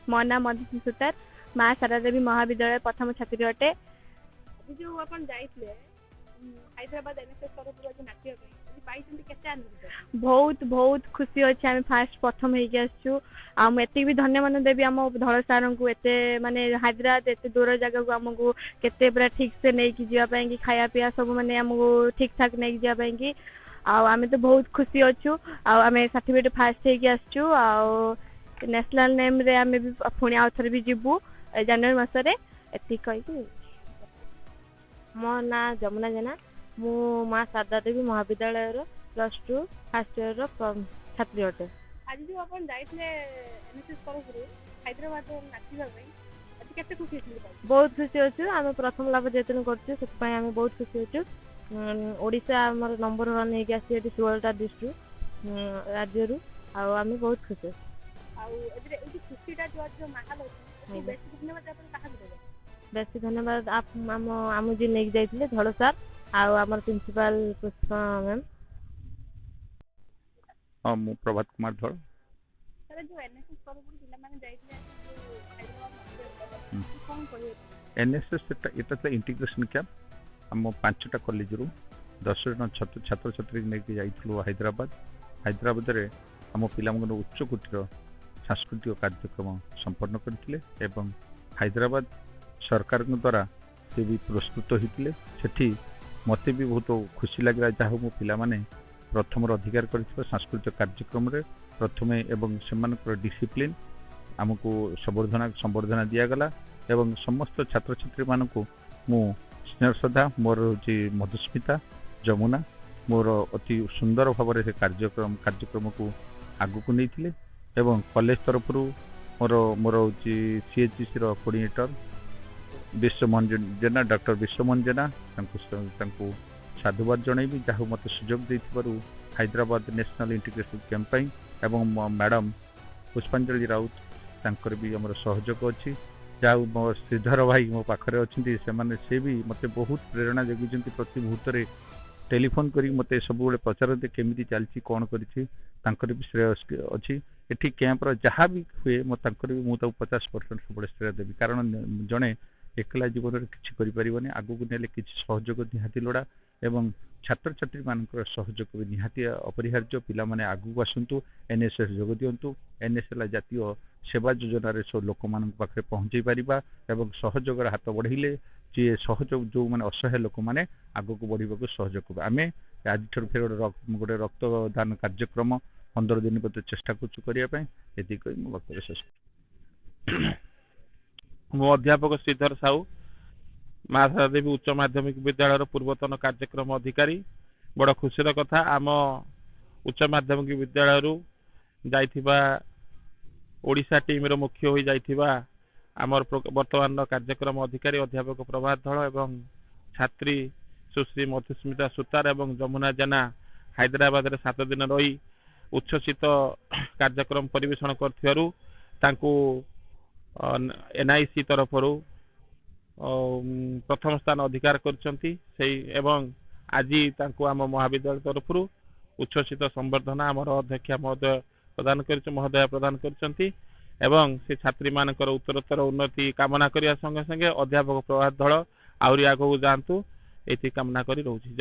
मो ना मधुसूदन सुतार माँ शारदा देवी महाविद्यालय प्रथम छात्री अटे। जो अपन जाइए हैदराबाद एनएसएस तरफ नाचिया बहुत बहुत खुशी अच्छे आम फास्ट प्रथम होती भी धन्यवाद देवी आम धल सार को एत माने हैदराबाद एत दूर जगह को आमको केते पूरा ठीक से नहीं कि जावाई खाया पीया सब माने आमको ठीक ठाक नहीं जावाई आम तो बहुत खुशी अच्छु आम सर्टिफिकेट फास्ट हो नेशनल नेम रे आम भी पुणी आउ थे भी जीवु जनवरी मसरे एति कही मो ना जमुना जेना मु माँ शारदा देवी महाविद्यालय +2 फर्स्ट ईयर छात्री अटे। आज जो अपन जाइए एनएसएस तरफ हैदराबाद नाचिबा आज केते खुशी बहुत खुशी अच्छु आम प्रथम लाभ जेतन करछु आम बहुत खुशी अच्छु। ओडिशा आमर नंबर 1 होगी आसी 16टा डिस्ट्रिक्ट राज्य आम बहुत खुशी बेसी धन्यवाद आप आम जी नहीं जाइए धड़ सार आमर प्रिंसिपल पुष्पा मैम। हाँ मु प्रभात कुमार धड़ एनएसएस ये इंटीग्रेशन कैंप आम 5टा कॉलेज रु 10 जन छात्र छात्री नहीं जाइलु हैदराबाद रे आम पिला उच्च कोटीर सांस्कृतिक कार्यक्रम संपन्न करथिले एवं हैदराबाद सरकार द्वारा से भी पुरस्कृत होते सेठी मते भी बहुत खुशी लगे जहाँ मो पिला माने प्रथम अधिकार कर सांस्कृतिक कार्यक्रम रे प्रथमे एवं से डिसिप्लिन आमको संबर्धना दिगला एवं समस्त छात्र छात्री मानक मु स्नेह श्रद्धा मोर हूँ मधुस्मिता जमुना मोर अति सुंदर भाव से कार्यक्रम को आगु को नहीं एवं कॉलेज तरफ मोर हूँ सीएचसी कोऑर्डिनेटर विश्वमोहन जेना डॉक्टर विश्वमोहन जेना साधुवाद जनइबी जहाँ मत सुजोग देथिबारु हैदराबाद नेशनल इंटीग्रेशन कैंप एवं मैडम पुष्पांजलि राउत तांकर भी हमर सहयोग अच्छी जहाँ मो श्रीधर भाई मो पाखरे अच्छी से भी मत बहुत प्रेरणा जगी प्रति मुहूर्त टेलीफोन करी मते सब पचारते केमी चलती कौन कर भी श्रेय अच्छी एटी कैंपर जहाँ भी हुए भी 50% सब श्रेय देवी कारण जड़े एकला जीवन में किसी करें आगू नेले किसी सहयोग निहाती लोड़ा एवं छात्र छात्री मान सहयोग भी निहाती अपरिहार्य पिला माने आगू आसतु एनएसएस जोग दिंतु एनएसएस जातीय सेवा योजन सब लोक मान पाखे पहुँचे पारिबा एवं सहयोगर हाथ बढ़ेले जी सहयोग जो मैंने असहाय लोक मैंने आग को बढ़ा सहयोग आम आज फिर गोटे रक्तदान कार्यक्रम 15 दिन पर चेष्टा करने मो वक्तव्य शेष। मो अध्यापक श्रीधर साहू माँ शारदा देवी उच्च माध्यमिक विद्यालय पूर्वतन कार्यक्रम अधिकारी बड़ खुशीर कथा आम उच्च माध्यमिक विद्यालय जाइथिबा ओडिशा टीम रो मुख्य हो जाइथिबा आमर वर्तमान कार्यक्रम अधिकारी अध्यापक प्रभात धड़ एवं छात्री सुश्री मधुस्मिता सुतार एवं जमुना जेना हैदराबाद 7 दिन रही उच्छ्वसित कार्यक्रम परिवेषण करथिबारु तांकू एनआईसी तरफ प्रथम स्थान अधिकार करछंती एवं आज आम महाविद्यालय तरफ उच्छ्वसित संबर्धना आमर अध्यक्षा महोदय प्रदान करछंती एवं से छात्री मानकर उत्तरोत्तर उन्नति कामना करिया संगे संगे अध्यापक प्रभात धड़ आउरी आगू जातु ये कामना करी रोची।